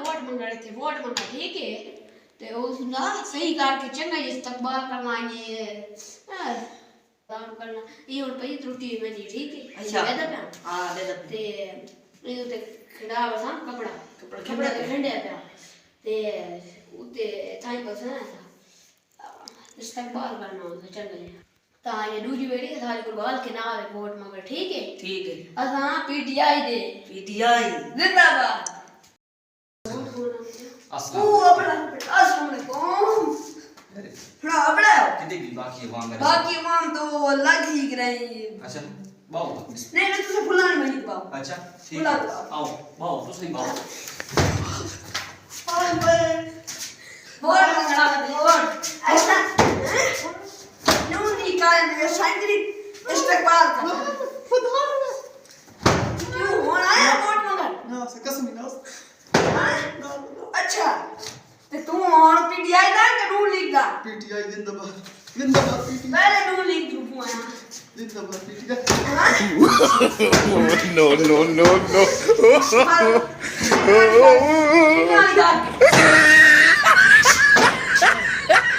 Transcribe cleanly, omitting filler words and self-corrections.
vote मंगा रहे थे वोट मंगा ठीक है तो उसने सही करके चंगा इस्तकबाल करना ये काम करना ये और पई त्रुटि में नहीं ठीक है अच्छा दे दे हां दे दे ते ये तो खड़ा बसा कपड़ा कपड़ा ते ठंडे पे ते उते थाई बस ना इस्तकबाल करना तो चंगा ता ये दूजी बेटी थारी कुर्बान के नाल वोट मंगा ठीक है असा पीटीआई दे पीटीआई जिंदाबाद अस्सलाम वालेकुम अपना कितने की बाकी वाम तो लग ही रही अच्छा बाओ नहीं मैं तुझे फुलाने में नहीं बाओ अच्छा ठीक है आओ बाओ तू सही बाओ वोट मंगना वोट ऐसा न्यू निकाल में शांति इस्तेकबाल कर क्यों होना है वोट मंगना ना से कसम ना अच्छा ते तू और पीटीआई दा के रूल लिख दा पीटीआई जिंदाबाद पीटीआई पहले रूल लिख दू आया जिंदाबाद PTI no no no no PTI दा